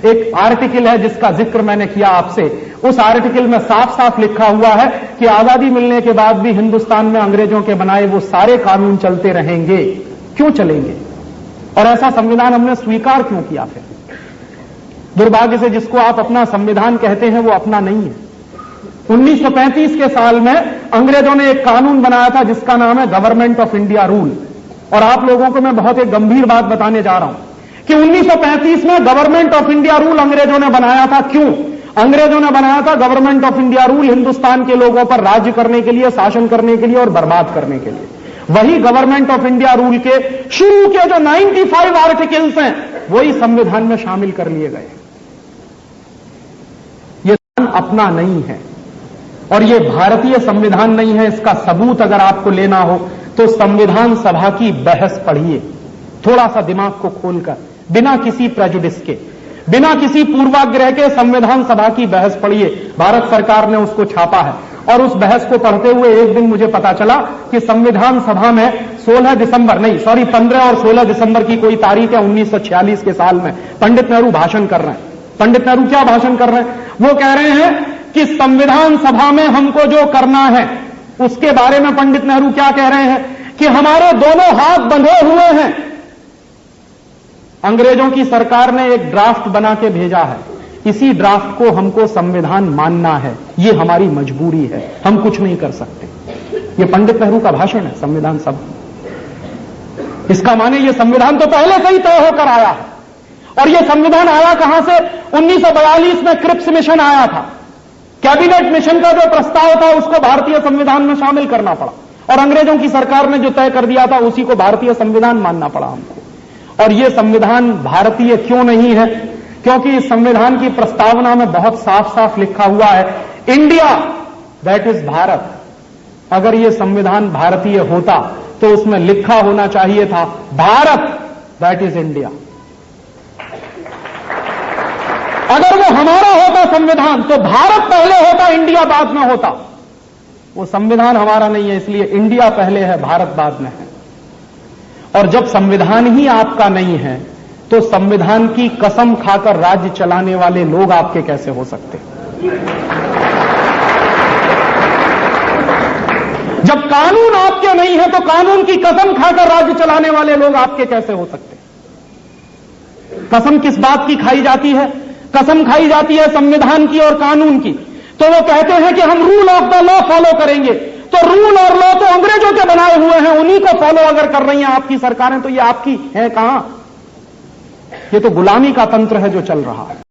एक आर्टिकल है जिसका जिक्र मैंने किया आपसे। उस आर्टिकल में साफ साफ लिखा हुआ है कि आजादी मिलने के बाद भी हिंदुस्तान में अंग्रेजों के बनाए वो सारे कानून चलते रहेंगे। क्यों चलेंगे? और ऐसा संविधान हमने स्वीकार क्यों किया? फिर दुर्भाग्य से जिसको आप अपना संविधान कहते हैं वो अपना नहीं है। 1935 के साल में अंग्रेजों ने एक कानून बनाया था जिसका नाम है गवर्नमेंट ऑफ इंडिया रूल। और आप लोगों को मैं बहुत एक गंभीर बात बताने जा रहा हूं कि 1935 में गवर्नमेंट ऑफ इंडिया रूल अंग्रेजों ने बनाया था। क्यों अंग्रेजों ने बनाया था government of India rule? Hindustan के लोगों पर राज्य करने के लिए, शासन करने के लिए और बर्बाद करने के लिए। वही गवर्नमेंट ऑफ इंडिया रूल के शुरू के जो 95 आर्टिकल्स हैं वही संविधान में शामिल कर लिए गए। ये अपना नहीं है और ये भारतीय संविधान नहीं है। इसका सबूत अगर आपको लेना हो तो संविधान सभा की बहस पढ़िए, थोड़ा सा दिमाग को खोलकर, बिना किसी प्रेजुडिस के, बिना किसी पूर्वाग्रह के संविधान सभा की बहस पढ़िए। भारत सरकार ने उसको छापा है और उस बहस को पढ़ते हुए एक दिन मुझे पता चला कि संविधान सभा में 15 और 16 दिसंबर की कोई तारीख है 1946 के साल में पंडित नेहरू भाषण कर रहे हैं। पंडित नेहरू क्या भाषण कर रहे हैं? वो कह रहे हैं कि संविधान सभा में हमको जो करना है उसके बारे में पंडित नेहरू क्या कह रहे हैं कि हमारे दोनों हाथ बंधे हुए हैं। अंग्रेजों की सरकार ने एक ड्राफ्ट बना के भेजा है, इसी ड्राफ्ट को हमको संविधान मानना है, ये हमारी मजबूरी है, हम कुछ नहीं कर सकते। ये पंडित नेहरू का भाषण है संविधान सभा। इसका माने ये संविधान तो पहले से ही तय होकर आया है। और ये संविधान आया कहां से? 1942 में क्रिप्स मिशन आया था। कैबिनेट मिशन का जो प्रस्ताव था उसको भारतीय संविधान में शामिल करना पड़ा और अंग्रेजों की सरकार ने जो तय कर दिया था उसी को भारतीय संविधान मानना पड़ा हमको। और यह संविधान भारतीय क्यों नहीं है? क्योंकि इस संविधान की प्रस्तावना में बहुत साफ साफ लिखा हुआ है इंडिया दैट इज भारत। अगर यह संविधान भारतीय होता तो उसमें लिखा होना चाहिए था भारत दैट इज इंडिया। अगर वो हमारा होता संविधान तो भारत पहले होता, इंडिया बाद में होता। वो संविधान हमारा नहीं है, इसलिए इंडिया पहले है, भारत बाद में है। और जब संविधान ही आपका नहीं है तो संविधान की कसम खाकर राज्य चलाने वाले लोग आपके कैसे हो सकते? जब कानून आपके नहीं है तो कानून की कसम खाकर राज्य चलाने वाले लोग आपके कैसे हो सकते? कसम किस बात की खाई जाती है? कसम खाई जाती है संविधान की और कानून की। तो वो कहते हैं कि हम rule of the law follow करेंगे। तो रूल और लॉ तो अंग्रेजों के बनाए हुए हैं, उन्हीं को फॉलो अगर कर रही हैं आपकी सरकारें तो ये आपकी है कहां? ये तो गुलामी का तंत्र है जो चल रहा है।